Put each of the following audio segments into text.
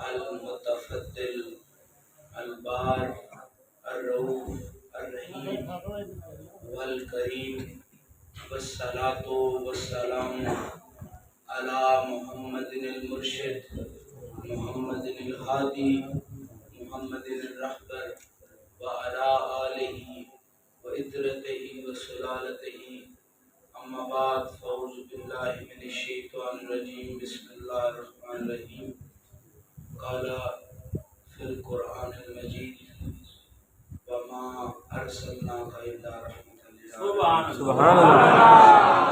المتفضل البار الرؤوف الرحیم والکریم، والصلاة والسلام علی محمد المرشد محمد الہادی محمد الرہبر وعلی آلہ وعطرتہ وسلالتہ، اما بعد فاعوذ باللہ من الشیطان الرجیم، بسم اللہ الرحمن الرحیم۔ قال فی القرآن المجید وما ارسلناک الا رحمۃ للعالمین۔ سبحان اللہ۔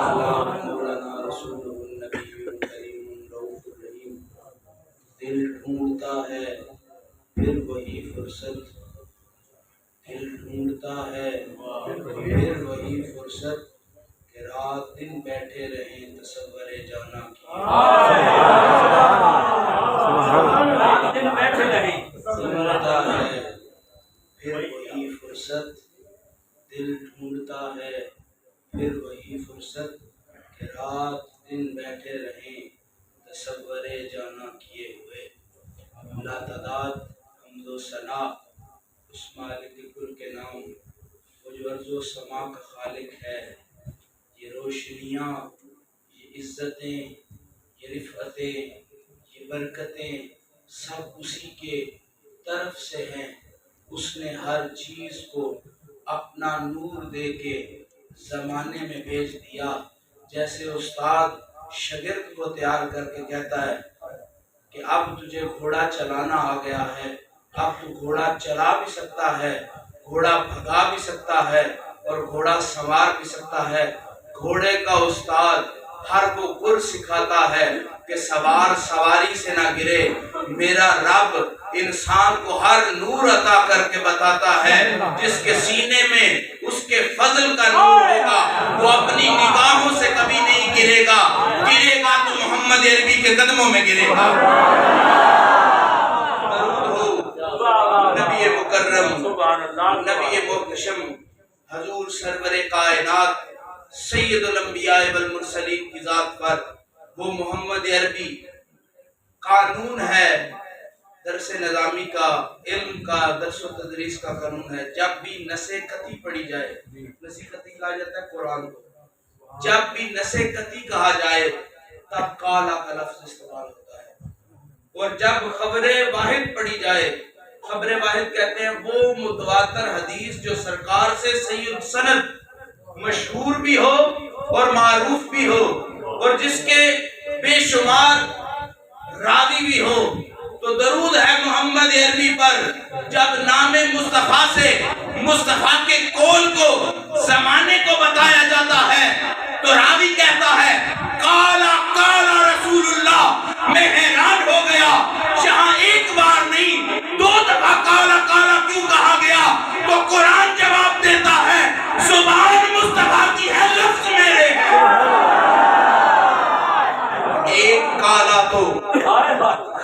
اللہ مولانا رسول النبی کریم رؤوف الرحیم۔ دل ڈھونڈتا ہے پھر وہی فرصت، دل ڈھونڈتا ہے پھر وہی فرصت، کہ رات دن بیٹھے رہیں تصور جانا کی۔ ڈھونڈتا ہے پھر وہی فرصت، دل ڈھونڈتا ہے پھر وہی فرصت، کہ رات دن بیٹھے رہیں تصور جانا کیے ہوئے۔ لا تعداد حمد و ثنا اس مالک کل کے نام، وہ جو ارض و سما کا خالق ہے۔ یہ روشنیاں، یہ عزتیں، یہ رفعتیں، یہ برکتیں سب اسی کے طرف سے ہیں۔ اس نے ہر چیز کو اپنا نور دے کے زمانے میں بھیج دیا۔ جیسے استاد شاگرد کو تیار کر کے کہتا ہے کہ اب تجھے گھوڑا چلانا آ گیا ہے، اب تو گھوڑا چلا بھی سکتا ہے، گھوڑا بھگا بھی سکتا ہے اور گھوڑا سوار بھی سکتا ہے۔ گھوڑے کا استاد ہر کو گر سکھاتا ہے کہ سوار سواری سے نہ گرے۔ میرا رب انسان کو ہر نور عطا کر کے بتاتا ہے، جس کے سینے میں اس کے فضل کا نور ہوگا وہ اپنی نگاہوں سے کبھی نہیں گرے گا، گرے گا تو محمد عربی کے قدموں میں گرے گا۔ درود ہو نبی مکرم، نبی محتشم، حضور سرور کائنات سید الانبیاء والمرسلین کی ذات پر۔ وہ محمد عربی قانون ہے درس نظامی کا، علم کا، درس و تدریس کا قانون ہے۔ جب بھی نسِ قطعی پڑھی جائے، نسِ قطعی کہا جاتا ہے قرآن کو، جب بھی نسِ قطعی کہا جائے تب قالا کا لفظ استعمال ہوتا ہے۔ اور جب خبر واحد پڑھی جائے، خبر واحد کہتے ہیں وہ متواتر حدیث جو سرکار سے سید سند مشہور بھی ہو اور معروف بھی ہو، اور جس کے بے شمار راوی بھی ہو، تو درود ہے محمد عربی پر۔ جب نام مصطفیٰ سے مصطفیٰ کے قول کو زمانے کو بتایا جاتا ہے تو راوی کہتا ہے قالا قالا رسول اللہ۔ میں حیران ہو گیا، جہاں ایک بار نہیں دو دفعہ قالا قالا کیوں کہا گیا؟ تو قرآن جواب دیتا ہے زبان مصطفیٰ کی ہے، لفظ میرے۔ ایک قالا تو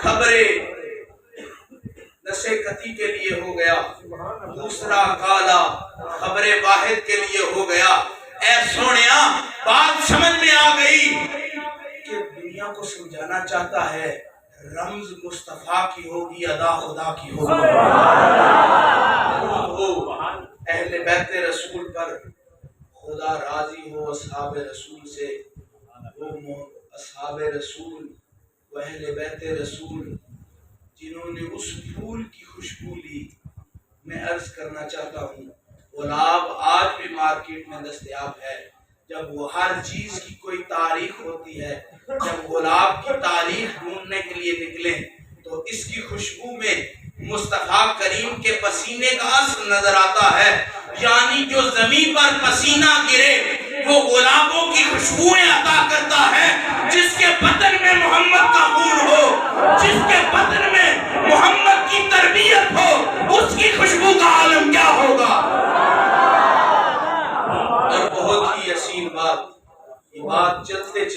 خبرے نسِ قطعی کے لیے ہو گیا، دوسرا قالا خبر واحد کے لیے ہو گیا۔ اے سونیا، بات سمجھ میں آ گئی کہ دنیا کو سمجھانا چاہتا ہے رمز مصطفیٰ کی ہوگی، ادا خدا کی ہوگی۔ وہ اہل بیت رسول پر خدا راضی ہو، اصحاب رسول سے، وہ اصحاب رسول، وہ اہل بیت رسول جنہوں نے اس پھول کی خوشبو لی۔ میں عرض کرنا چاہتا ہوں گلاب آج بھی مارکیٹ میں دستیاب ہے۔ جب وہ ہر چیز کی کوئی تاریخ ہوتی ہے، جب گلاب کی تاریخ ڈھونڈنے کے لیے نکلیں تو اس کی خوشبو میں مصطفیٰ کریم کے پسینے کا اثر نظر آتا ہے۔ یعنی جو زمین پر پسینہ گرے وہ گلابوں کی خوشبوئیں عطا کرتا ہے۔ جس کے بدن میں محمد کا خون ہو، جس کے بدن میں محمد کی تربیت ہو، اس کی خوشبو کا عالم کیا ہوگا؟ اور بہت ہی حسین بات، یہ بات چلتے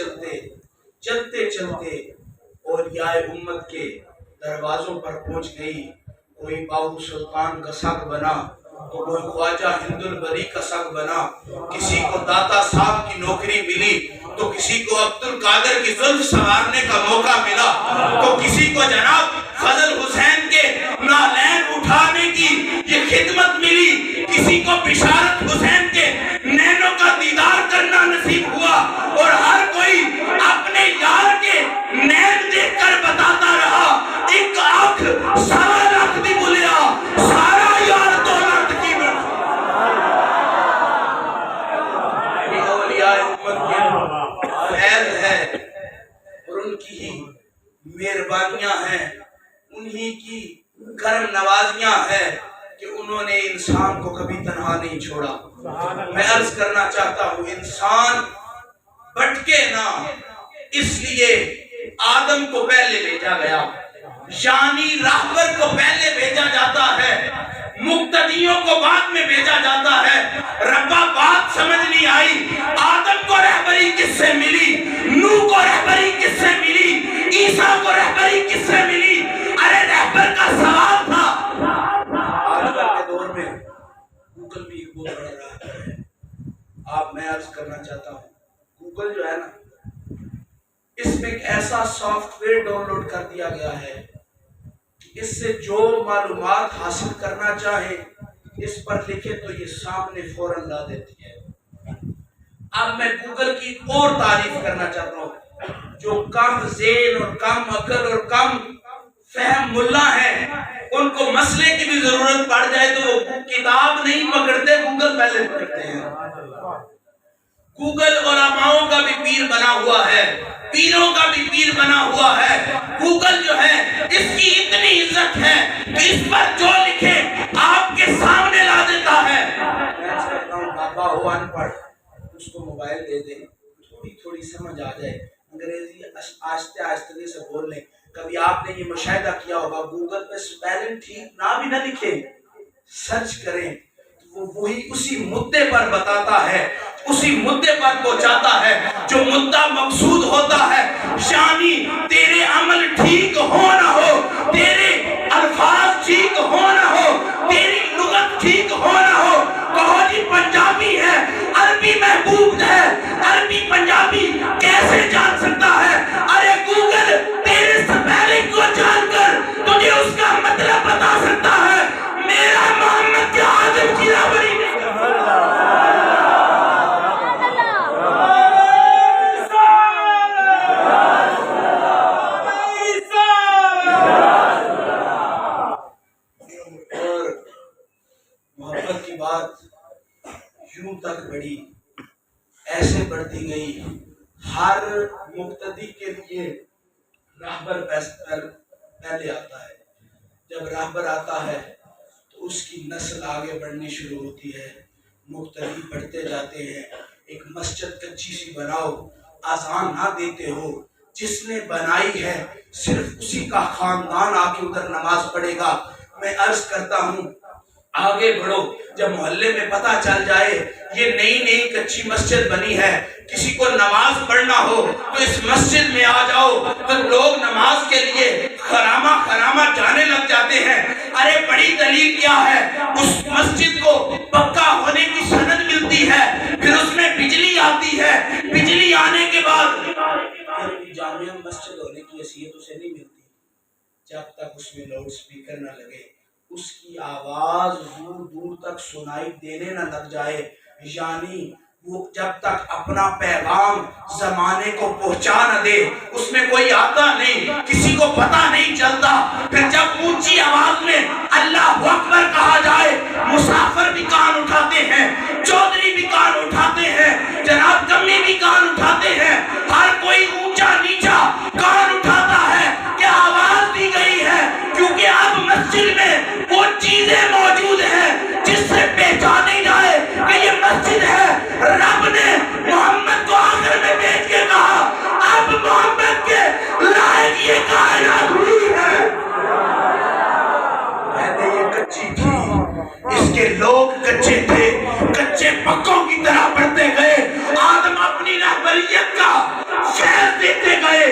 چلتے اولیاء امت کے دروازوں پر پہنچ گئی۔ کوئی باہو سلطان کا سگ بنا تو کوئی خواجہ ہند البری کا سگ بنا، کسی کو داتا صاحب کی نوکری ملی تو کسی کو عبد القادر کی زلف سنوارنے کا موقع ملا، تو کسی کو جناب فضل بشارت حسین کے نینوں کا دیدار کرنا نصیب ہوا، اور ہر کوئی اپنے یار کے نین دیکھ کر بتاتا رہا، ایک آنکھ 1.25 لاکھ دی بولیا سارا یار دولت کی یہ اولیاء امت کے فیض ہے، اور ان کی ہی مہربانیاں ہیں، انہی کی کرم نوازیاں ہیں کہ انہوں نے انسان کو کبھی تنہا نہیں چھوڑا۔ میں عرض کرنا چاہتا ہوں انسان بھٹکے نہ، اس لیے آدم کو پہلے بھیجا گیا، یعنی راہبر کو پہلے بھیجا جاتا ہے، مقتدیوں کو بعد میں بھیجا جاتا ہے۔ ربا بات سمجھ نہیں آئی، آدم کو رہبری کس سے ملی، نوح کو رہبری کس سے ملی، عیسیٰ کو رہبری کس سے ملی؟ ارے رہبر کا سوال تھا۔ آج کل کے دور میں گوگل بھی ایک بہت بڑا رہبر ہے۔ آپ میں عرض کرنا چاہتا ہوں گوگل جو ہے نا، اس میں ایک ایسا سافٹ ویئر ڈاؤن لوڈ کر دیا گیا ہے کہ اس سے جو معلومات حاصل کرنا چاہے اس پر لکھے تو یہ سامنے فوراً لا دیتی ہے۔ اب میں گوگل کی اور تعریف کرنا چاہتا ہوں، جو کم ذہن اور کم عقل اور کم فہم ملا ہے، ان کو مسئلے کی بھی ضرورت پڑ جائے تو وہ کتاب نہیں پکڑتے، گوگل پہلے پکڑتے ہیں۔ گوگل علماؤں کا بھی پیر بنا ہوا ہے، پیروں کا بھی پیر بنا ہوا ہے۔ گوگل جو ہے اس کی اتنی عزت ہے کہ اس پر جو لکھے آپ کے سامنے لا دیتا ہے۔ میں کہتا ہوں بابا ہو ان پڑھ، اس کو موبائل دے دیں، تھوڑی تھوڑی سمجھ آ جائے، انگریزی آہستہ آہستہ سے بول لیں۔ کبھی آپ نے یہ مشاہدہ کیا ہوگا گوگل پہ سپیلنگ ٹھیک نہ بھی نہ لکھے، سرچ کریں تو وہ وہی اسی مدے پر بتاتا ہے، اسی مدے پر پہنچاتا ہے جو مدہ مقصود ہوتا ہے۔ یعنی تیرے عمل ٹھیک ہو نہ ہو، تیرے الفاظ ٹھیک ہو نہ ہو، تیری لغت ٹھیک ہو نہ ہو، کہو جی پنجابی ہے، عربی محبوب ہے، عربی پنجابی کیسے جان سکتا ہے؟ ارے گوگل تیرے سپیلنگ کو جان کر تجھے اس کا مطلب بتا سکتا ہے۔ میرا محمد کے آدم کی رہبری میں اور محبت کی بات یوں تک بڑھی، ایسے بڑھتی گئی، ہر مقتدی کے لیے راہبر پہلے آتا ہے۔ جب راہبر آتا ہے تو اس کی نسل آگے بڑھنی شروع ہوتی ہے، مقتدی بڑھتے جاتے ہیں۔ ایک مسجد کچی سی بناؤ، اذان نہ دیتے ہو، جس نے بنائی ہے صرف اسی کا خاندان آ کے ادھر نماز پڑھے گا۔ میں عرض کرتا ہوں آگے بڑھو، جب محلے میں پتہ چل جائے یہ نئی نئی کچی مسجد بنی ہے، کسی کو نماز پڑھنا ہو تو اس مسجد میں آ جاؤ، تو لوگ نماز کے لیے خرامہ جانے لگ جاتے ہیں۔ ارے بڑی دلیل کیا ہے؟ اس مسجد کو پکا ہونے کی سند ملتی ہے، پھر اس میں بجلی آتی ہے، بجلی آنے کے بعد جامع مسجد ہونے کی حیثیت اسے نہیں ملتی جب تک اس میں لاؤڈ سپیکر نہ لگے، اس کی آواز دور دور تک سنائی دینے نہ لگ جائے، یعنی وہ جب تک اپنا پیغام زمانے کو پہنچا نہ دے اس میں کوئی آتا نہیں، کسی کو پتہ نہیں چلتا۔ پھر جب اونچی آواز میں اللہ اکبر کہا جائے، مسافر بھی کان اٹھاتے ہیں، چودھری بھی کان اٹھاتے ہیں، جناب کمی بھی کان اٹھاتے ہیں، ہر کوئی اونچا نیچا کان اٹھاتا ہے کہ آواز دی گئی ہے، کیونکہ اب مسجد میں وہ چیزیں موجود ہیں جس سے پہچانے جائے کہ یہ مسجد ہے۔ رب نے محمد کو آخر میں بھیج کے کہا اب محمد کے لائق یہ کائنات ہوئی ہے۔ پہلے یہ کچی تھی، اس کے لوگ کچے تھے، کچے پکوں کی طرح بڑھتے گئے، آدم اپنی رہبریت کا فیض دیتے گئے،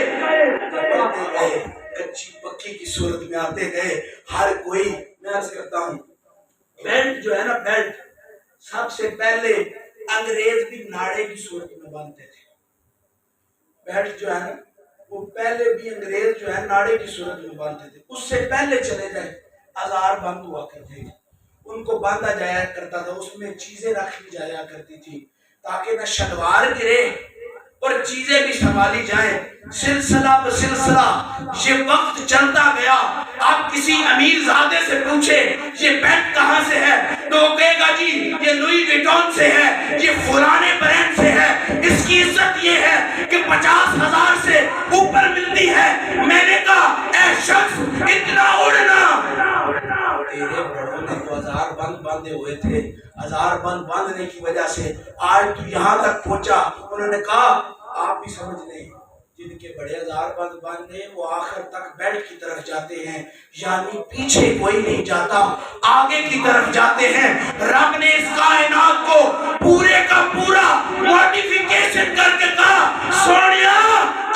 کچی پکی کی صورت میں آتے گئے۔ ہر کوئی، میں عرض کرتا ہوں بیلٹ جو ہے نا، بیلٹ سب سے پہلے انگریز بھی ناڑے کی صورت میں باندھتے تھے۔ بیلٹ جو ہے نا وہ پہلے بھی انگریز جو ہے ناڑے کی صورت میں باندھتے تھے، اس سے پہلے چلے جائے ہزار بند ہوا کرتے تھے۔ ان کو باندھا جایا کرتا تھا، اس میں چیزیں رکھ لی جایا کرتی تھی تاکہ نہ شلوار گرے اور چیزیں بھی سنبھالی جائیں۔ سلسلہ بسلسلہ یہ وقت چلتا گیا۔ آپ کسی امیر زادے سے پوچھے یہ بیٹ کہاں سے ہے تو وہ کہے گا جی یہ لوئی ویٹون سے ہے، یہ فلانے برانڈ سے ہے، اس کی عزت یہ ہے کہ 50,000 سے اوپر ملتی ہے۔ میں نے کہا اے شخص اتنا اڑنا، تیرے بڑوں نے تو ہزار بند باندھے ہوئے تھے، ہزار بند باندھنے کی وجہ سے آج تو یہاں تک پہنچا۔ انہوں نے کہا آپ بھی سمجھ لیں جن کے بڑے ہزار بند باندھے وہ آخر تک بیلٹ کی طرف جاتے ہیں، یعنی پیچھے کوئی نہیں جاتا، آگے کی طرف جاتے ہیں۔ رب نے اس کائنات کو پورے کا پورا موڈیفیکیشن کر کے کہا سونیا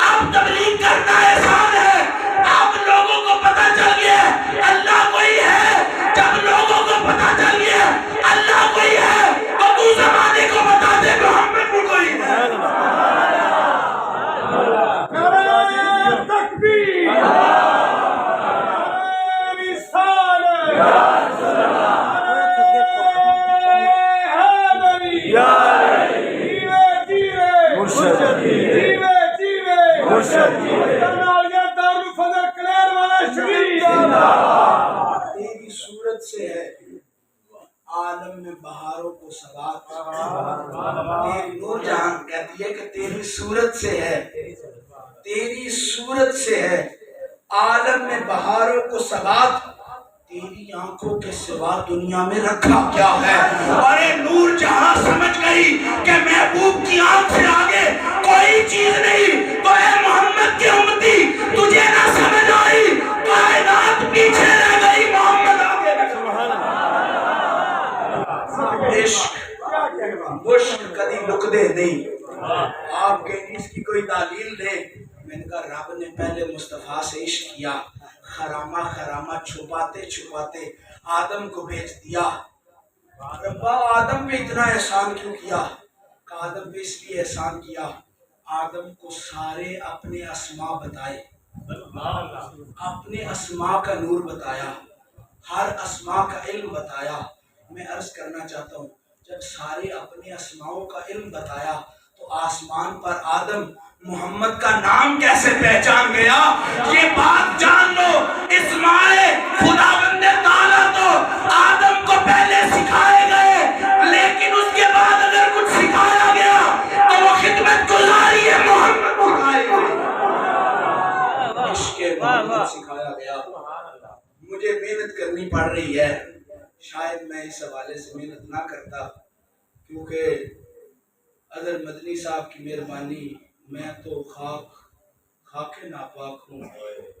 اب تبلیغ کرنا آسان ہے، اب لوگوں کو پتہ چل گیا اللہ کوئی ہے۔ جب لوگوں کو پتہ چل گیا اللہ کوئی ہے تو زمانے کو بتا دے محمد بھی کوئی ہے۔ تیری صورت سے ہے عالم میں بہاروں کو ثبات، تیری نور جہاں کہتی ہے کہ تیری صورت سے ہے، تیری صورت سے ہے عالم میں بہاروں کو ثبات، تیری آنکھوں کے سوا دنیا میں رکھا کیا ہے۔ ارے نور جہاں سمجھ گئی کہ محبوب کی آنکھ سے آگے کوئی چیز نہیں، تو اے محمد کی امتی تجھے نہ سمجھ آئی، کائنات پیچھے رہ گئی، محمد آگے۔ عشق کدی لکدے نہیں، آپ کے اس کی کوئی دلیل دے۔ میں نے کہا رب نے پہلے مصطفیٰ سے عشق کیا، خرامہ خرامہ چھپاتے چھپاتے آدم کو بھیج دیا۔ ربا آدم پہ اتنا احسان کیوں کیا؟ کہ آدم پہ اس لیے احسان کیا آدم کو سارے اپنے اسماء بتائے، اپنے اسماء کا نور بتایا، ہر اسماء کا علم بتایا۔ میں عرض کرنا چاہتا ہوں جب سارے اپنے اسماؤں کا علم بتایا تو آسمان پر آدم محمد کا نام کیسے پہچان گیا؟ یہ بات جان لو، اسماء خداوند تعالیٰ تو آدم کو پہلے سکھائے گئے، لیکن اس کے بعد اگر کچھ سکھایا گیا تو وہ خدمت گزاری ہے محمد سکھائے گئے، عشق محمد سکھایا گیا۔ مجھے محنت کرنی پڑ رہی ہے، شاید میں اس حوالے سے محنت نہ کرتا کیونکہ اظہر مدنی صاحب کی مہربانی، میں تو خاک ناپاک ہوں،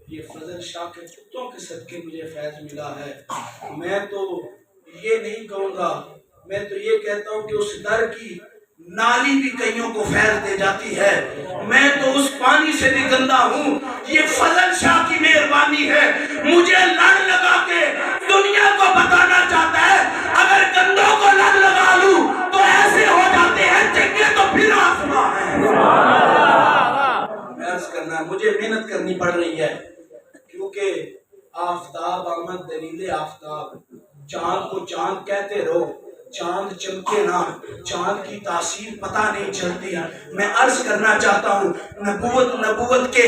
یہ فضل شاہ کے کتوں کے صدقے مجھے فیض ملا ہے۔ میں تو یہ نہیں کہوں گا، میں تو یہ کہتا ہوں کہ اس در کی نالی بھی کئیوں کو فیض دے جاتی ہے، میں تو اس پانی سے بھی گندا ہوں، یہ فضل شاہ کی مہربانی ہے۔ مجھے لڑ لگا کے دنیا کو بتانا چاہتا ہے اگر گندوں کو لڑ لگا لوں تو ایسے ہو جاتے ہیں چنگے تو پھر آسمان ہے۔ میں عرض کرنا مجھے محنت کرنی پڑ رہی ہے کیونکہ آفتاب آمد دلیل آفتاب، چاند کو چاند کہتے رہو، چاند چمکے نہ چاند کی تاثیر پتہ نہیں چلتی۔ میں عرض کرنا چاہتا ہوں نبوت کے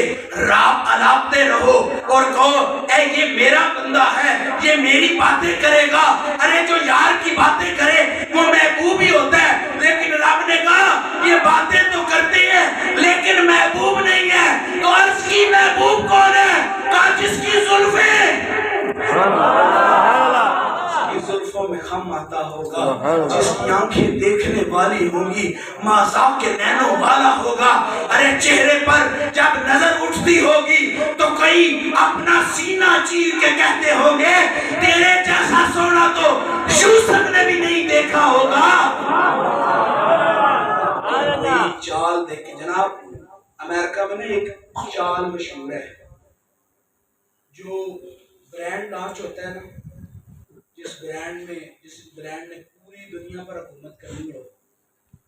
راب الاپتے رہو اور کہو اے یہ میرا بندہ ہے، یہ میری باتیں کرے گا۔ ارے جو یار کی باتیں کرے وہ محبوب ہی ہوتا ہے، لیکن رب نے کہا یہ باتیں تو کرتے ہیں لیکن محبوب نہیں ہے۔ تو عرض کی محبوب کون ہے؟ کہا جس کی زلفوں میں خم آتا ہوگا، جس کی آنکھیں دیکھنے والی ہوں گی، مذاق کے نینوں والا ہوگا۔ ارے چہرے پر جب نظر اٹھتی ہوگی تو کئی اپنا سینہ چیر کے کہتے ہوں گے تیرے جیسا سونا تو یوسف نے بھی نہیں دیکھا ہوگا۔ چال دیکھ کے جناب امریکہ میں ایک چال مشہور ہے، جو برانڈ لانچ ہوتا ہے نا، جس برانڈ نے پوری دنیا پر حکومت کرنی ہو،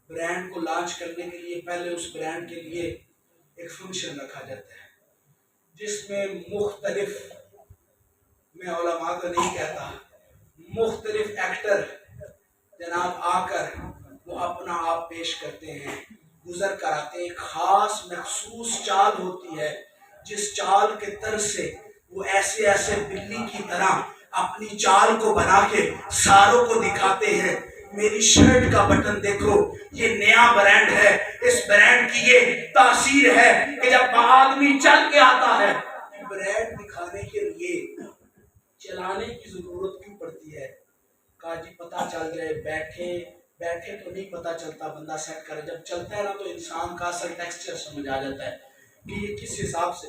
برانڈ کو لانچ کرنے کے لیے پہلے اس برانڈ کے لیے ایک فنکشن رکھا جاتا ہے جس میں مختلف، میں علماء کو نہیں کہتا، مختلف ایکٹر جناب آ کر وہ اپنا آپ پیش کرتے ہیں، گزر کر آتے ہیں۔ ایک خاص مخصوص چال ہوتی ہے جس چال کے طرز سے وہ ایسے ایسے بلی کی طرح اپنی چال کو بنا کے ساروں کو دکھاتے ہیں۔ میری شرٹ کا بٹن دیکھو، یہ نیا برانڈ ہے، اس برانڈ کی یہ تاثیر ہے کہ جب آدمی چل کے آتا ہے، برانڈ دکھانے کے لیے چلانے کی ضرورت کیوں پڑتی ہے؟ کہا جی پتہ چل جائے، بیٹھے تو نہیں پتہ چلتا، بندہ سیٹ کرے، جب چلتا ہے نا تو انسان کا اصل ٹیکسچر سمجھ آ جاتا ہے کہ یہ کس حساب سے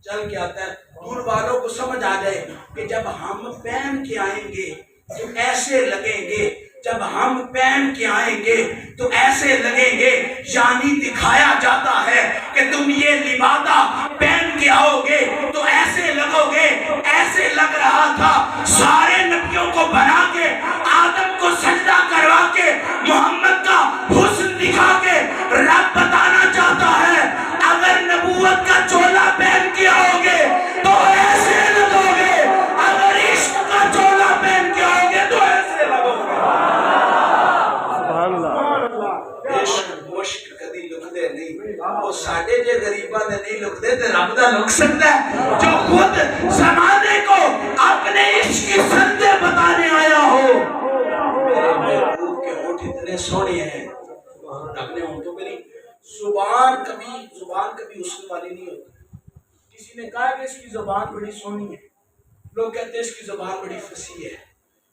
چل کے آتا ہے۔ دور والوں کو سمجھ آ جائے کہ جب ہم پہن کے آئیں گے تو ایسے لگیں گے، جب ہم پہن کے آئیں گے تو ایسے لگیں گے، یعنی دکھایا جاتا ہے کہ تم یہ لبادہ پہن کے آؤ گے تو ایسے لگو گے۔ ایسے لگ رہا تھا، سارے نبیوں کو بنا کے، آدم کو سجدہ کروا کے، محمد کا حسن دکھا کے رب بتانا چاہتا ہے اگر نبوت کا چولا پہن کے آؤ گے تو ایسے لگو گے، اگر عشق کا چولا پہن کے آؤ گے تو ایسے لگو گے۔ عشق مشک کدی لکدے نہیں، وہ ساڈے جے غریباں دے نہیں لکدے تے رب دا لک سکتا ہے جو خود زمانے کو اپنے عشق کی سندے بتانے آیا ہو۔ میرے محبوب کے ہونٹ اتنے سونے ہیں، رب نے ہونٹوں پہ نہیں، زبان کبھی حسن والی نہیں ہوتی۔ کسی نے کہا کہ اس کی زبان بڑی سونی ہے، لوگ کہتے ہیں اس کی زبان بڑی فصیح ہے،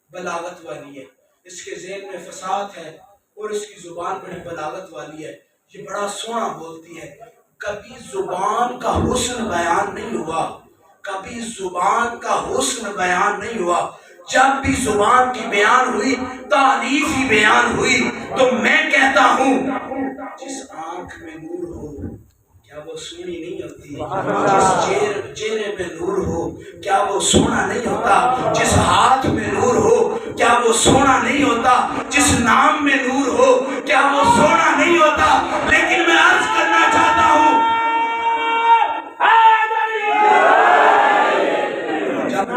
بلاغت والی ہے، اس کے ذہن میں فصاحت ہے اور اس کی زبان بڑی بلاغت والی ہے، یہ بڑا سونا بولتی ہے۔ کبھی زبان کا حسن بیان نہیں ہوا، کبھی زبان کا حسن بیان نہیں ہوا۔ جب بھی زبان کی بیان ہوئی، تعریف ہی بیان ہوئی، تو میں کہتا ہوں جس آنکھ میں نور ہو کیا وہ سونی نہیں ہوتی؟ جس چہرے میں نور ہو کیا وہ سونا نہیں ہوتا؟ جس ہاتھ میں نور ہو کیا وہ سونا نہیں ہوتا؟ جس نام میں نور ہو کیا وہ سونا نہیں ہوتا؟ لیکن میں عرض کرنا چاہتا ہوں جب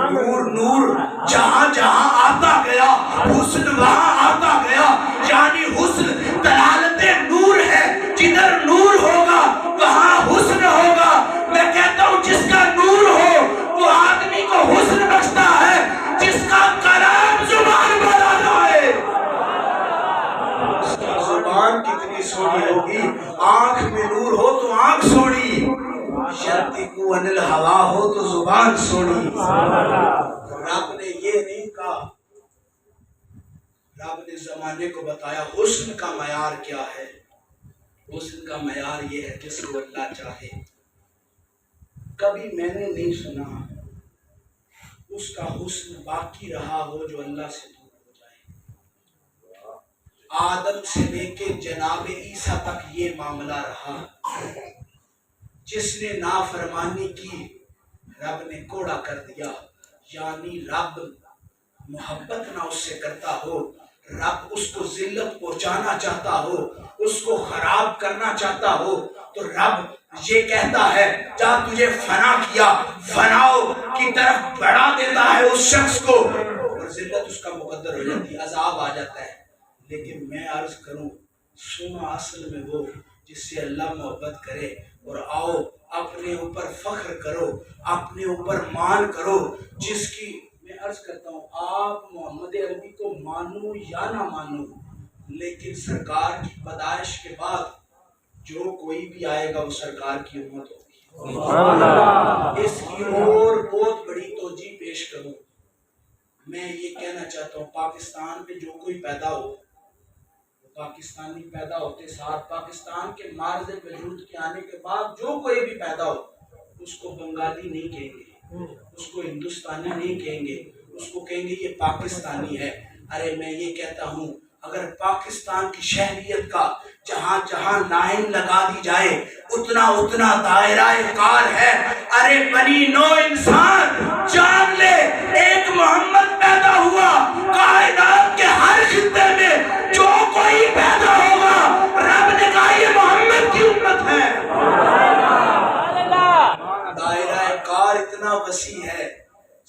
نور جہاں جہاں آتا گیا، حسن وہاں آتا گیا، یعنی حسن دلالت نور ہے، جدھر نور ہوگا وہاں حسن ہوگا۔ میں کہتا ہوں جس کا نور ہو وہ آدمی کو حسن بخشتا ہے، جس کا کلام زبان بنا جائے۔ اس کی زبان کتنی سونی ہوگی، آنکھ میں نور ہو تو آنکھ سونی، یَنطِقُ عَنِ الْهَوَىٰ ہو تو زبان سونی۔ رب نے یہ نہیں کہا، رب نے زمانے کو بتایا حسن کا معیار کیا ہے۔ حسن کا معیار یہ ہے جس کو اللہ چاہے۔ کبھی میں نے نہیں سنا اس کا حسن باقی رہا ہو جو اللہ سے دور ہو جائے۔ آدم سے لے کے جناب عیسیٰ تک یہ معاملہ رہا، جس نے نافرمانی کی رب نے کوڑا کر دیا، یعنی رب محبت نہ اس سے کرتا ہو، رب اس کو ذلت پہنچانا چاہتا ہو، اس کو خراب کرنا چاہتا ہو، تو رب یہ کہتا ہے جا تجھے فنا کیا، فناؤ کی طرف بڑھا دیتا ہے اس شخص کو، اور ذلت اس کا مقدر ہو جاتی ہے، عذاب آ جاتا ہے۔ لیکن میں عرض کروں سونا اصل میں وہ جس سے اللہ محبت کرے، اور آؤ اپنے اوپر فخر کرو، اپنے اوپر مان کرو، جس کی میں عرض کرتا ہوں آپ محمد عربی کو مانو یا نہ مانو، لیکن سرکار کی پیدائش کے بعد جو کوئی بھی آئے گا وہ سرکار کی امت ہوگی۔ اس کی اور بہت بڑی توجہ پیش کروں، میں یہ کہنا چاہتا ہوں پاکستان میں جو کوئی پیدا ہو، پاکستانی پیدا ہوتے ساتھ پاکستان کے معرض وجود کے آنے کے بعد جو کوئی بھی پیدا ہو اس کو بنگالی نہیں کہیں گے، اس کو ہندوستانی نہیں کہیں گے، اس کو کہیں گے یہ پاکستانی ہے۔ ارے میں یہ کہتا ہوں اگر پاکستان کی شہریت کا جہاں جہاں لائن لگا دی جائے اتنا اتنا دائرہ کار ہے۔ ارے بنی نو انسان جان لے ایک محمد پیدا ہوا، کائنات کے ہر خطے میں جو کوئی پیدا ہوگا رب نے کہا یہ محمد کی امت ہے۔ دائرہ کار اتنا وسیع ہے،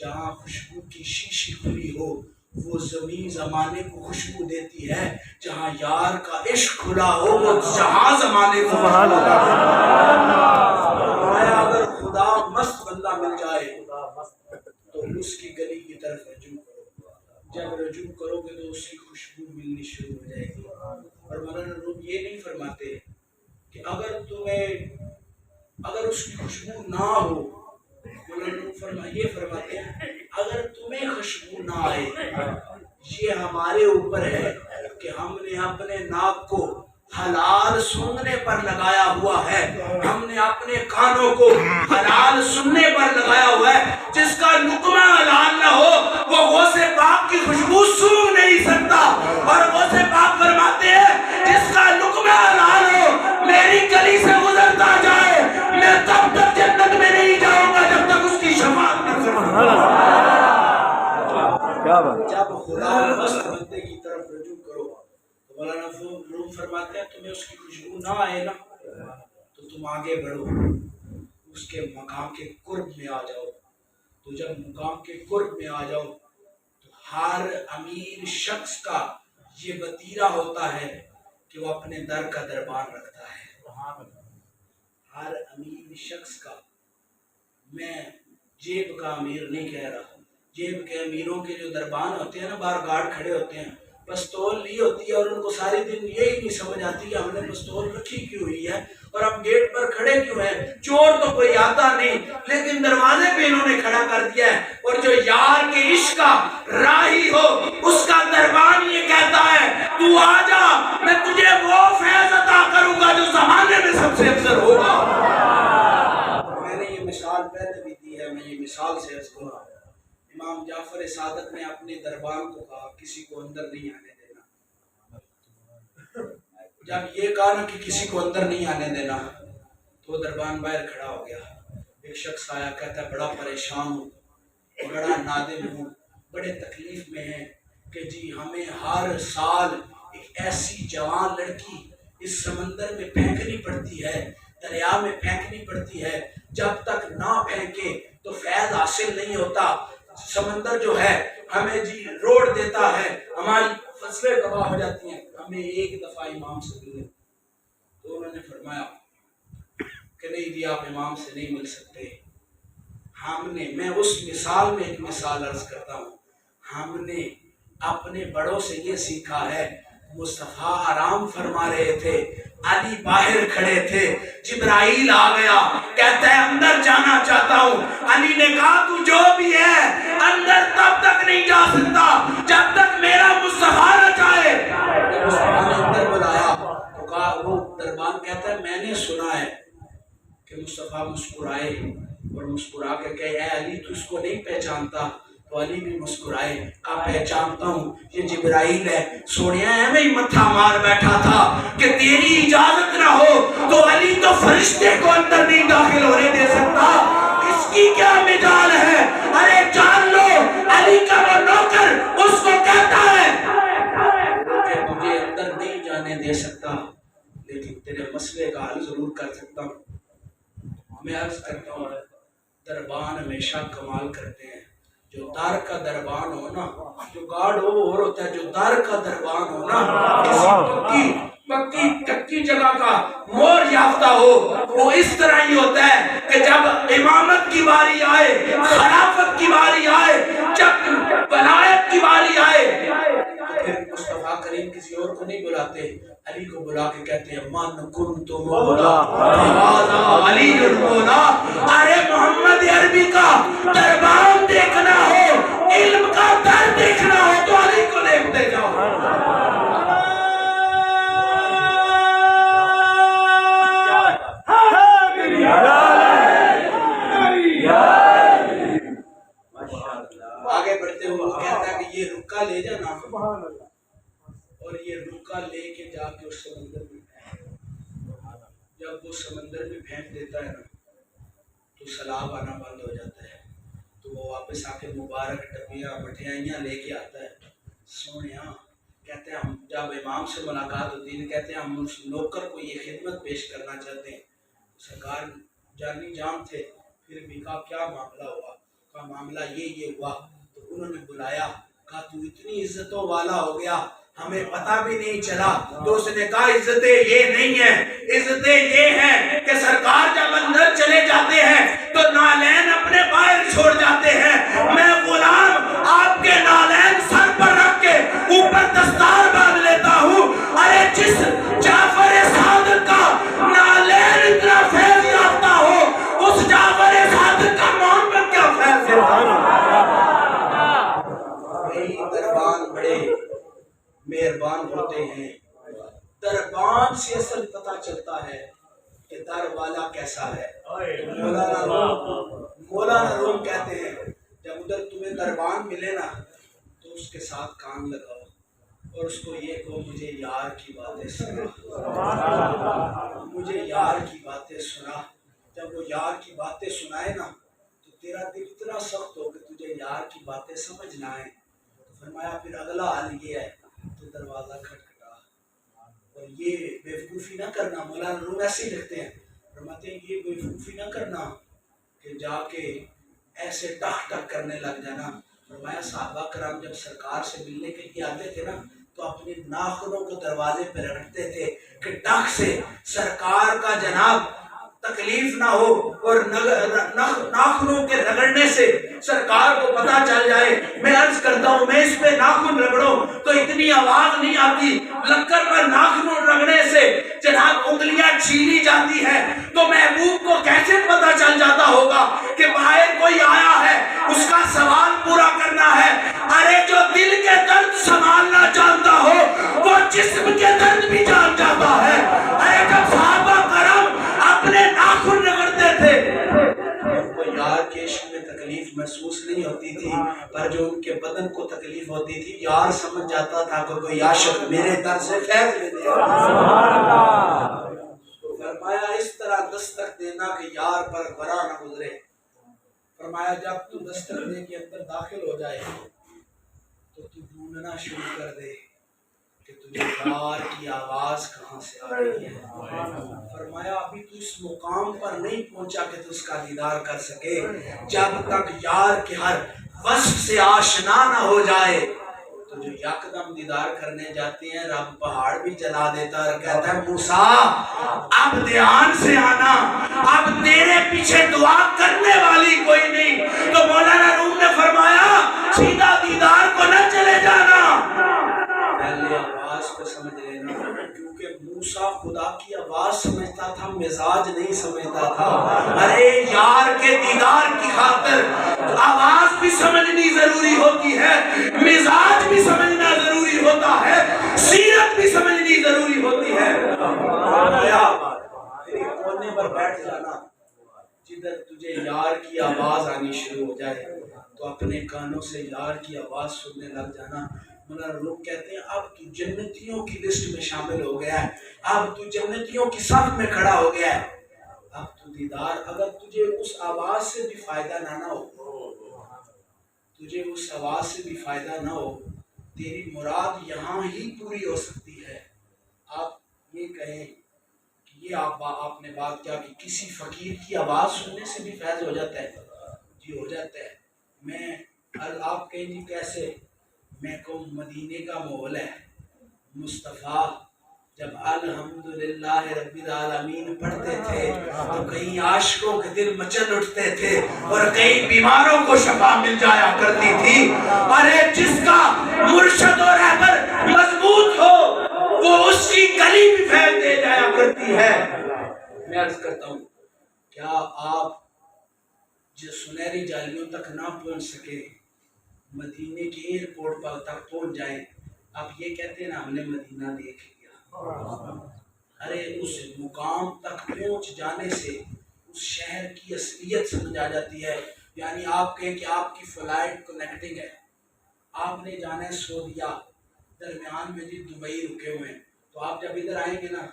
جہاں خوشبو کی شیشی کھلی ہو وہ زمین زمانے کو خوشبو دیتی ہے، جہاں یار کا عشق کھلا ہو وہ جہاں زمانے کو سبحان فرمایا اگر خدا مست بندہ مل جائے تو اس کی گلی کی طرف رجوع کرو، جب رجوع کرو گے تو اس کی خوشبو ملنی شروع ہو جائے گی۔ اور مولانا روم یہ نہیں فرماتے کہ اگر اس کی خوشبو نہ ہو، مولانا روم یہ فرماتے ہیں اگر تمہیں خوشبو نہ آئے، یہ ہمارے اوپر ہے کہ ہم نے اپنے ناک کو حلال سننے پر لگایا ہوا ہے، ہم نے اپنے کانوں کو حلال سننے پر لگایا ہوا ہے۔ جس کا لقمہ حلال نہ ہو وہ غوث پاک کی خوشبو سونگھ نہیں سکتا، اور غوث پاک فرماتے ہیں جس کا لقمہ حلال ہو میری گلی سے گزرتا جائے میں تب تک جنت میں نہیں جاؤں گا جب تک اس کی شفاعت نہ کروں۔ جب خدا مست بندے کی طرف رجوع کرو تو مولانا روم فرماتے ہیں تمہیں اس کی خوشبو نہ آئے نا تو تم آگے بڑھو، اس کے مقام کے قرب میں آ جاؤ۔ تو جب مقام کے قرب میں آ جاؤ تو ہر امیر شخص کا یہ وتیرہ ہوتا ہے کہ وہ اپنے در کا دربان رکھتا ہے۔ ہر امیر شخص کا، میں جیب کا امیر نہیں کہہ رہا، جیب کے امیروں کے جو دربان ہوتے ہیں نا باہر گارڈ کھڑے ہوتے ہیں، پستول لی ہوتی ہے اور ان کو سارے دن یہی نہیں سمجھ آتی کہ ہم نے پستول رکھی کیوں ہوئی ہے اور ہم گیٹ پر کھڑے کیوں ہیں۔ چور تو کوئی آتا نہیں لیکن دروازے پہ انہوں نے کھڑا کر دیا ہے، اور جو یار کے عشق کا راہی ہو اس کا دربان یہ کہتا ہے تو آ جا میں تجھے وہ فیض عطا کروں گا جو زمانے میں سب سے افضل ہوگا۔ میں نے یہ مثال پہلے بھی دی ہے، میں یہ مثال سے عرض کروں۔ امام جعفر صادق نے اپنے دربان کو کہا کسی کو اندر نہیں آنے دینا۔ جب یہ کہا نا کہ کسی کو اندر نہیں آنے دینا تو دربان باہر کھڑا ہو گیا۔ ایک شخص آیا کہتا ہے بڑا پریشان ہوں، بڑا نادم ہوں، بڑے تکلیف میں ہیں کہ جی ہمیں ہر سال ایک ایسی جوان لڑکی اس سمندر میں پھینکنی پڑتی ہے، دریا میں پھینکنی پڑتی ہے، جب تک نہ پھینکے تو فیض حاصل نہیں ہوتا۔ سمندر جو ہے ہمیں جی روڑ دیتا ہے، ہماری فصلیں تباہ ہو جاتی ہیں، ہمیں ایک دفعہ امام سے ملے۔ تو انہوں نے فرمایا کہ نہیں جی آپ امام سے نہیں مل سکتے، میں اس مثال میں ایک مثال عرض کرتا ہوں، ہم نے اپنے بڑوں سے یہ سیکھا ہے۔ مصطفیٰ آرام فرما رہے تھے، علی باہر کھڑے تھے، جبرائیل آ گیا کہتا ہے اندر جانا چاہتا ہوں۔ علی نے کہا تو جو بھی ہے اندر تب تک نہیں جا سکتا جب تک میرا مصطفیٰ نہ چاہے۔ مصطفیٰ نے اندر بلایا تو کہا، وہ دربان کہتا ہے میں نے سنا ہے کہ مصطفیٰ مسکرائے اور مسکرا کے کہے اے علی تو اس کو نہیں پہچانتا؟ تو علی بھی مسکرائے، کہا پہچانتا ہوں، یہ جبرائیل ہے۔ سونیا ہے میں متھا مار بیٹھا تھا کہ تیری اجازت نہ ہو تو علی تو فرشتے کو اندر نہیں داخل ہونے دے سکتا، اس کی کیا مجال ہے؟ ارے جان لو علی کا وہ نوکر اس کو کہتا ہے کہ مجھے اندر نہیں جانے دے سکتا لیکن تیرے مسئلے کا حل ضرور کر سکتا ہوں۔ میں عرض کرتا ہوں دربان ہمیشہ کمال کرتے ہیں۔ جو در کا دربان ہو نا، جو گارڈ ہو وہ اور ہوتا ہے، جو در کا دربان ہو نا، کسی پکی ٹکی جگہ کا مور یافتہ ہو، وہ اس طرح ہی ہوتا ہے کہ جب امامت کی باری آئے، خلافت کی باری آئے، جب ولایت کی باری آئے تو پھر مصطفیٰ کریم کسی اور کو نہیں بلاتے، علی کو بلا کے کہتے ہیں من کنت مولا فہذا علی المولا۔ ارے محمد عربی کا دربان دیکھنا ہو، علم کا در دیکھنا ہو تو علی کو دیکھتے جاؤ۔ آگے بڑھتے ہوئے وہ کہتا ہے کہ یہ رکا لے جانا، اور یہ رکا لے کے جا کے اس سمندر میں پھینک، جب وہ سمندر میں پھینک دیتا ہے نا تو سیلاب آنا بند ہو جاتا ہے، تو وہ واپس آ کے مبارک ڈبیاں مٹھائیاں لے کے آتا ہے۔ سونیا کہتے ہیں ہم جب امام سے ملاقات ہوتی ہے کہتے ہیں ہم اس نوکر کو یہ خدمت پیش کرنا چاہتے ہیں۔ سرکار جانی جان تھے، پھر بھی کہا کیا معاملہ ہوا؟ کا معاملہ یہ ہوا، تو انہوں نے بلایا، کہا تو اتنی عزتوں والا ہو گیا ہمیں پتہ بھی نہیں چلا۔ تو اس نے کہا عزتیں یہ نہیں ہیں، عزتیں یہ ہیں کہ سرکار جب اندر چلے جاتے ہیں تو نالین اپنے باہر چھوڑ جاتے ہیں، میں غلام آپ کے نالین سر پر رکھ کے اوپر دستار باندھ لیتا ہوں۔ ارے جس جعفر صادق کا نالین اتنا فیض یافتہ ہو، اس جعفر صادق کا محمد کیا فیض یافتہ۔ یہی دربان بڑے مہربان ہوتے ہیں، دربان سے اصل پتہ چلتا ہے کہ در والا کیسا ہے۔ مولانا روم کہتے ہیں جب ادھر تمہیں دربان ملے نا تو اس کے ساتھ کام لگاؤ اور اس کو یہ کہو مجھے یار کی باتیں سنا، مجھے یار کی باتیں سنا۔ جب وہ یار کی باتیں سنائے نا تو تیرا دل اتنا سخت ہو کہ تجھے یار کی باتیں سمجھ نہ آئے۔ فرمایا پھر اگلا حل یہ ہے تو دروازہ کھٹکھٹا، اور یہ بیوقوفی نہ کرنا۔ مولانا روم ایسے ہی لکھتے ہیں، فرماتے ہیں یہ بیوقوفی نہ کرنا کہ جا کے ایسے ٹک ٹک کرنے لگ جانا۔ فرمایا صحابہ کرام جب سرکار سے ملنے کے لیے آتے تھے نا تو اپنے ناخنوں کو دروازے پہ رگڑتے تھے کہ ٹک سے سرکار کا جناب تکلیف نہ ہو، اور ناخنوں کے رگڑنے سے سرکار کو پتہ چل جائے۔ میں عرض کرتا ہوں میں اس پہ ناخن رگڑوں تو اتنی آواز نہیں آتی، لکڑ پر ناخن رگڑنے سے جناب انگلیاں چھیلی جاتی ہیں، تو محبوب کو کیسے پتہ چل جاتا ہوگا کہ باہر کوئی آیا ہے اس کا سوال پورا کرنا ہے۔ ارے جو دل کے درد سنبھالنا جانتا ہو وہ جسم کے درد بھی جان جاتا ہے۔ ارے جب صحابہ کرام اپنے ناخن رگڑتے تھے ان کو یار کے عشق میں تکلیف محسوس نہیں ہوتی تھی، پر جو ان کے بدن کو تکلیف ہوتی تھی یار سمجھ جاتا تھا کہ کوئی عاشق میرے در سے فیض لے دے۔ فرمایا اس طرح دستک دینا کہ یار پر برا نہ گزرے۔ فرمایا جب تو دستک دے کے اندر داخل ہو جائے تو تو ڈھونڈنا شروع کر دے کہ تجھے یار کی آواز کہاں سے آ رہی ہے۔ فرمایا ابھی تو اس مقام پر نہیں پہنچا کہ تو اس کا دیدار کر سکے، جب تک یار کے ہر وصف سے آشنا نہ ہو جائے۔ تو جو یکدم دیدار کرنے جاتے ہیں رب پہاڑ بھی جلا دیتا اور کہتا ہے موسیٰ اب دھیان سے آنا، اب تیرے پیچھے دعا کرنے والی کوئی نہیں۔ تو مولانا روم نے فرمایا سیدھا دیدار کو نہ چلے جانا، پہلے آواز کو سمجھ لینا، کیونکہ موسیٰ خدا کی آواز سمجھتا تھا مزاج نہیں سمجھتا تھا۔ ارے یار کے دیدار کی خاطر آواز بھی سمجھنی ضروری ہوتی ہے، مزاج بھی سمجھنا ضروری ہوتا ہے، سیرت بھی سمجھنی ضروری ہوتی ہے۔ پھر ایک کونے پر بیٹھ جانا، جدھر تجھے یار کی آواز آنی شروع ہو جائے تو اپنے کانوں سے یار کی آواز سننے لگ جانا۔ مولانا روم کہتے ہیں اب تو جنتیوں کی لسٹ میں شامل ہو گیا ہے، اب تو جنتیوں کی صف میں کھڑا ہو گیا ہے۔ اب تو دیدار، اگر تجھے اس آواز سے بھی فائدہ نہ ہو، تجھے اس آواز سے بھی فائدہ نہ ہو، تیری مراد یہاں ہی پوری ہو سکتی ہے۔ آپ یہ کہیں کہ یہ آپ نے بات کیا کہ کسی فقیر کی آواز سننے سے بھی فیض ہو جاتا ہے؟ جی ہو جاتا ہے۔ میں آپ کہیں جی کیسے؟ میں کہوں مدینے کا ماحول ہے، مصطفیٰ جب الحمدللہ رب العالمین پڑھتے تھے تو کئی عاشقوں کے دل مچل اٹھتے تھے اور کئی بیماروں کو شفا مل جایا کرتی تھی۔ ارے جس کا مرشد و رہبر مضبوط ہو وہ اس کی گلی بھی پھیل دے جایا کرتی ہے۔ میں عرض کرتا ہوں کیا آپ جو سنہری جالیوں تک نہ پہنچ سکے مدینے کے ایئرپورٹ پر تک پہنچ جائیں، آپ یہ کہتے ہیں نا ہم نے مدینہ دیکھ لیا۔ ارے اس مقام تک پہنچ جانے سے اس شہر کی اصلیت سمجھ آ جاتی ہے۔ یعنی آپ کہیں کہ آپ کی فلائٹ کنیکٹنگ ہے، آپ نے جانا ہے سعودیہ، درمیان میں جی دبئی رکے ہوئے ہیں، تو آپ جب ادھر آئیں گے نا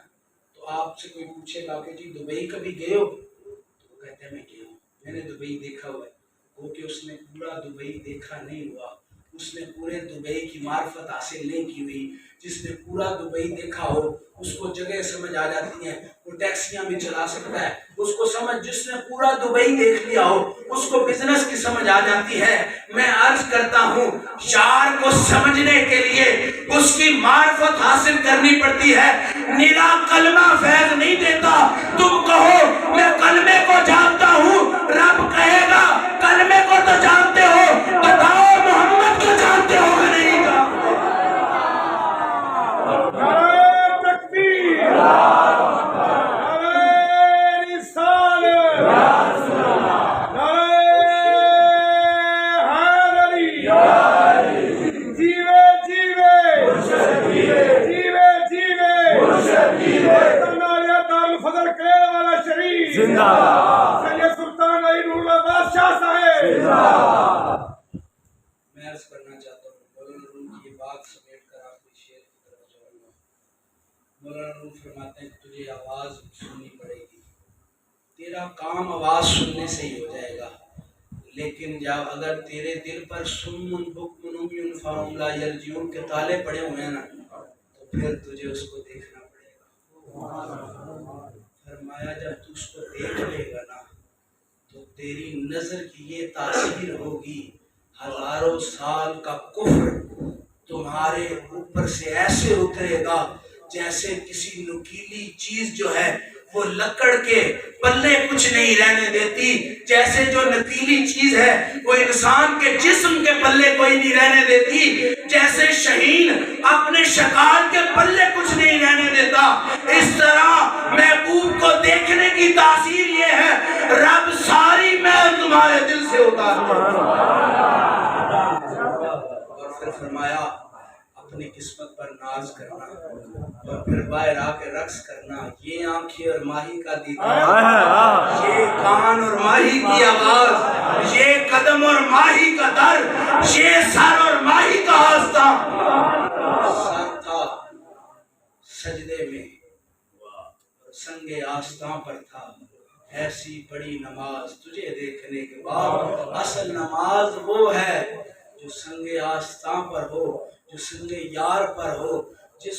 تو آپ سے کوئی پوچھے گا کہ جی دبئی کبھی گئے ہو؟ تو وہ کہتے ہیں میں گیا ہوں، میں نے دبئی دیکھا ہوا ہے۔ وہ کہ اس نے پورا دبئی دیکھا نہیں ہوا، اس نے پورے دبئی کی معرفت حاصل نہیں کی ہوئی. جس نے پورا دبئی دیکھا ہو اس کو جگہ سمجھ آ جاتی ہیں, وہ ٹیکسیاں بھی چلا سکتا ہے, اس کو سمجھ. جس نے پورا دبئی دیکھ لیا ہو اس کو بزنس کی سمجھ آ جاتی ہے. میں عرض کرتا ہوں شعر کو سمجھنے کے لیے اس کی معرفت حاصل کرنی پڑتی ہے. نیلا کلمہ فیض نہیں دیتا. تم کہو میں کلمے کو جانتا ہوں, رب کہے گا کلمے کو تو جانتے ہو, بتاؤ محمد کو جانتے ہو کہ نہیں جانتے؟ میں عرض کرنا چاہتا ہوں مولانا روم کی یہ بات سمیٹ کر آپ کو شعر کی طرف جاؤں گا. مولانا روم فرماتے ہیں کہ تجھے آواز سننی پڑے گی, تیرا کام آواز سننے سے ہی ہو جائے گا, لیکن جب اگر تیرے دل پر سمن بکمن عمیٌ فہم لا یرجعون کے تالے پڑے ہوئے ہیں نا, تو پھر تجھے اس کو دیکھنا پڑے گا. فرمایا جب تو اس کو دیکھ لے گا نا تو تیری نظر کی یہ تاثیر ہوگی, ہزاروں سال کا کفر تمہارے اوپر سے ایسے اترے گا جیسے کسی نکیلی چیز جو ہے وہ لکڑ کے پلے کچھ نہیں رہنے دیتی. جیسے جو نکیلی چیز ہے وہ انسان کے جسم کے پلے کوئی نہیں رہنے دیتی, جیسے شہین اپنے شکار کے پلے کچھ نہیں رہنے دیتا, اس طرح محبوب کو دیکھنے کی تاثیر یہ ہے رب ساری محل تمہارے دل سے اتار. اور پھر فرمایا اپنی قسمت پر ناز کرنا اور پھر باہر آ کے رقص کرنا. یہ آنکھیں اور ماہی کا دیدار, یہ کان اور ماہی کی آواز, یہ قدم اور ماہی کا در, یہ سر اور ماہی کا آستان. سر تھا سجدے میں سنگ آستان پر تھا, ایسی بڑی نماز تجھے دیکھنے کے بعد. اصل نماز وہ ہے جو سنگ آستان پر ہو, جو سنگ یار پر ہو, جس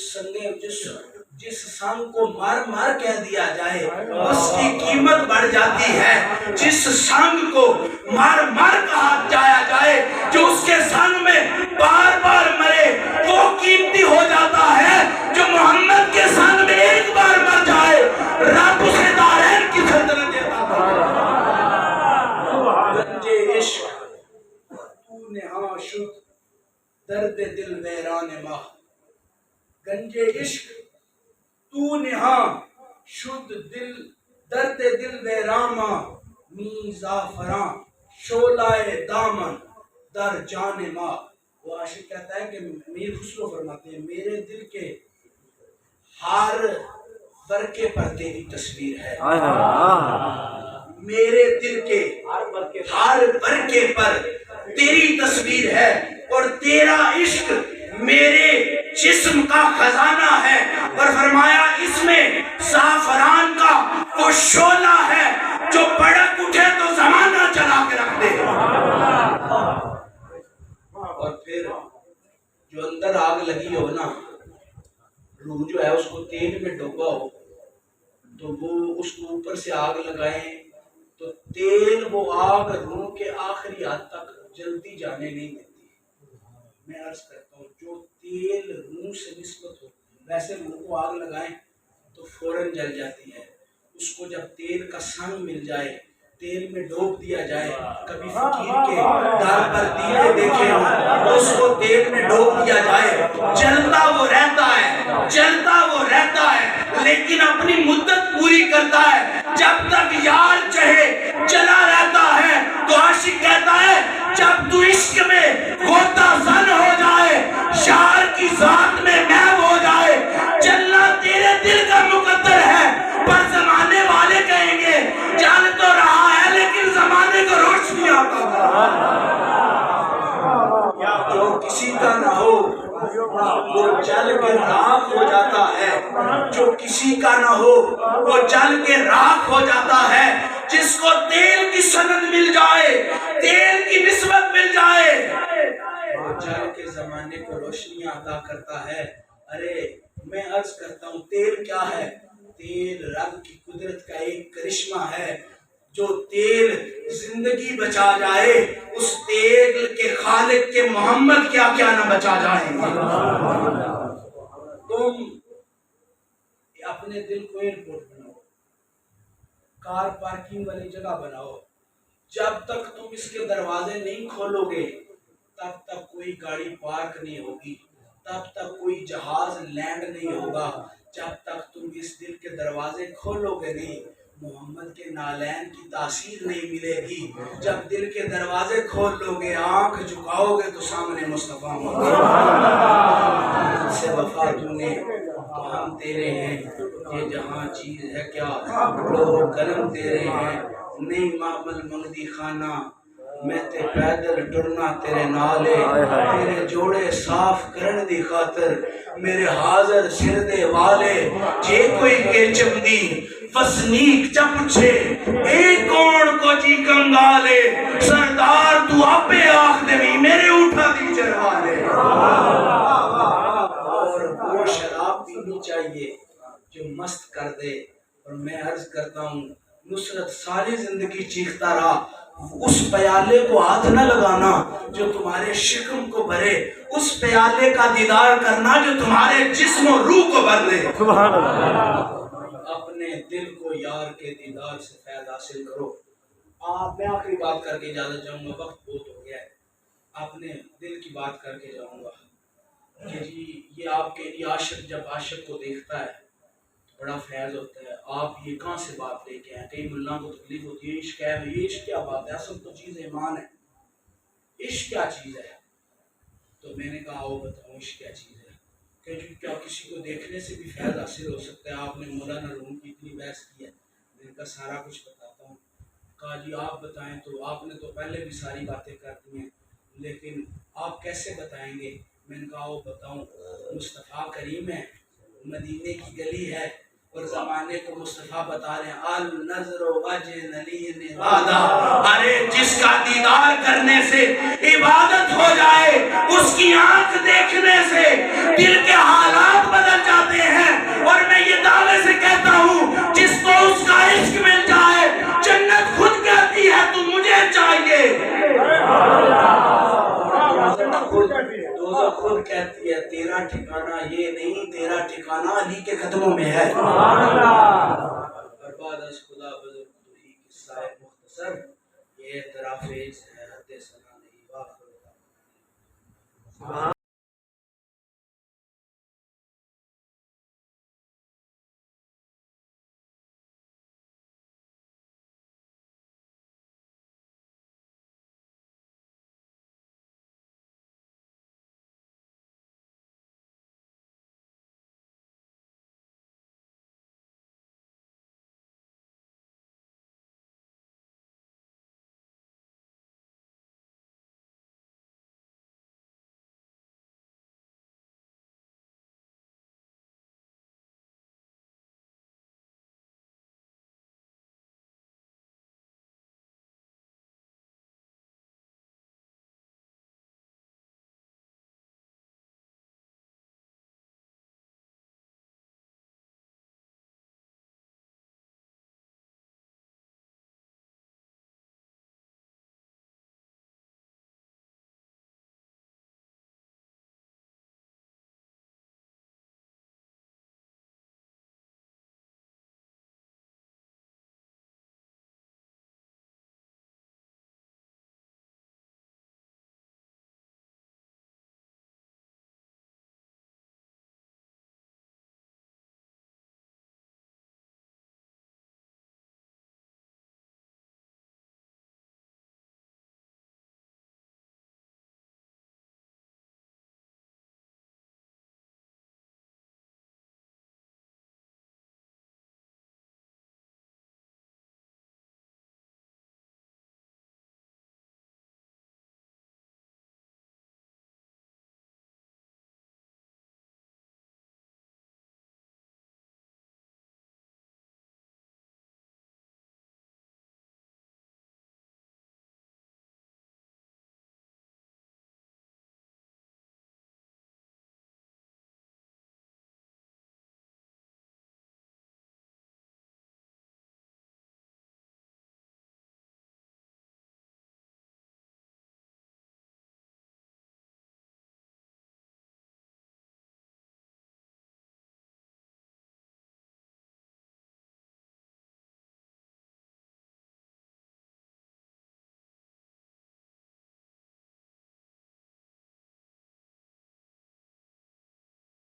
سنگ کو مر کہہ دیا جائے اس کی قیمت بڑھ جاتی ہے. جس سنگ کو مر کہا جایا جائے, جو اس کے سنگ میں بار بار مرے وہ قیمتی ہو جاتا ہے. جو محمد کے سنگ میں ایک بار مر جائے رب اسے دارین کی سلطنت دیتا ہے. گنج عشق تو نہاں شد درد دل ویران ماہ, گنج عشق تو نہاں شد درد دل ویران ماہ, می زعفران شعلہ دامن در جان ماہ. وہ عاشق کہتا ہے کہ میر خسرو فرماتے ہیں میرے دل کے ہر ورقے پر تیری تصویر ہے, میرے دل کے ہر ورقے پر تیری تصویر ہے, اور تیرا عشق میرے جسم کا خزانہ ہے. اور فرمایا اس میں زعفران کا وہ شعلہ ہے جو بڑک اٹھے تو زمانہ جلا کے رکھ دے. اور پھر جو اندر آگ لگی ہو نا, روح جو ہے اس کو تیل میں ڈوبا ہو تو وہ اس کو اوپر سے آگ لگائیں تو تیل وہ آگ روح کے آخری حد تک جلدی جانے نہیں دیتی. میں عرض کرتا ہوں جو تیل روح سے نسبت ہو, ویسے روح کو آگ لگائیں تو فوراً جل جاتی ہے. اس کو جب تیل کا سنگ مل جائے, تیل میں ڈوب دیا جائے, کبھی فقیر کے در پر دیے دیکھے ہوں, اس کو تیل میں ڈوب دیا جائے, جلتا وہ رہتا ہے, جلتا وہ رہتا ہے, لیکن اپنی مدت پوری کرتا ہے. جب تک یار چاہے چلا رہتا ہے. تو عاشق کہتا ہے جب تو عشق میں غوطہ زن ہو جائے, شاعر کی ذات میں محو ہو جائے, چلنا تیرے دل کا مقدر ہے, پر زمانے والے کہیں گے چل تو رہا ہے لیکن زمانے کو روشنی آتا. جو کسی کا نہ ہو وہ جل کے راکھ ہو جاتا ہے, جو کسی کا نہ ہو وہ جل کے راکھ ہو جاتا ہے. جس کو تیل کی سند مل جائے, تیل کی نسبت مل جائے, وہ جل زمانے کو روشنیاں عطا کرتا ہے۔ ارے میں عرض کرتا ہوں تیل کیا ہے؟ تیل رب کی قدرت کا ایک کرشمہ ہے۔ جو تیل زندگی بچا جائے اس تیل کے خالق کے محمد کیا کیا نہ بچا جائیں گے۔ تم اپنے دل کو ایئرپورٹ بناؤ، کار پارکنگ والی جگہ بناؤ، جب تک تم اس کے دروازے نہیں کھولو گے تب تک کوئی گاڑی پارک نہیں ہوگی، تب تک کوئی جہاز لینڈ نہیں ہوگا، جب تک تم اس دل کے دروازے کھولو گے نہیں محمد کے نالین کی تاثیر نہیں ملے گی۔ جب دل کے دروازے کھول لو گے آنکھ جھکاؤ گے تو سامنے مصطفیٰ سے وفا تو نے تو ہم تیرے ہیں، یہ جہاں چیز ہے کیا لوہ قلم تیرے ہیں، نہیں معمل منگدی خانہ میں تے پیدل ٹرنا تیرے نالے، تیرے جوڑے صاف کرن دی خاطر میرے حاضر سر دے والے، جے کوئی کے چمدی فسنیک چا پچھے ایک کون کو جی کنگالے، سردار تو آپے آخ دے میرے اٹھا دی جروالے۔ اور وہ شراب پینی چاہیے جو مست کر دے، اور میں عرض کرتا ہوں نصرت ساری زندگی چیختا رہا اس پیالے کو ہاتھ نہ لگانا جو تمہارے شکم کو بھرے، اس پیالے کا دیدار کرنا جو تمہارے جسم و روح کو بھر دے۔ اپنے دل کو یار کے دیدار سے فیض حاصل کرو۔ میں آخری بات کر کے اجازت جاؤں گا، وقت بہت ہو گیا ہے، اپنے دل کی بات کر کے جاؤں گا کہ جی یہ آپ کے لیے عاشق جب عاشق کو دیکھتا ہے بڑا فیض ہوتا ہے۔ آپ یہ کہاں سے بات لے کے ہیں؟ کئی ملاں کو تکلیف ہوتی ہے عشق ہے، یہ عشق کیا بات ہے؟ اصل تو چیز ایمان ہے، عشق کیا چیز ہے؟ تو میں نے کہا وہ بتاؤں عشق کیا چیز ہے، کہ کیا کسی کو دیکھنے سے بھی فیض حاصل ہو سکتا ہے؟ آپ نے مولانا روم کی اتنی بحث کی ہے، میں نے کہا سارا کچھ بتاتا ہوں۔ کہا جی آپ بتائیں، تو آپ نے تو پہلے بھی ساری باتیں کر دی ہیں لیکن آپ کیسے بتائیں گے؟ میں نے کہا وہ بتاؤں، مصطفیٰ کریم ہے، مدینے کی گلی ہے اور زمانے کو مصطفیٰ بتا رہے ہیں النظر وجہ نلی نوادا، ارے جس کا دیدار کرنے سے عبادت ہو جائے اس کی آنکھ دیکھنے سے دل کے حالات بدل جاتے ہیں، اور میں یہ دعوے سے کہتا ہوں جس کو اس کا عشق مل جائے جنت خود کہتی ہے تو مجھے چاہیے، دوزخ خود کہتی ہے تیرا ٹھکانہ یہ نہیں، تیرا ٹھکانہ علی کے قدموں میں ہے۔ برباد از خدا بزرگ توہی قصہ مختصر، یہ اعتراف عجز ہے۔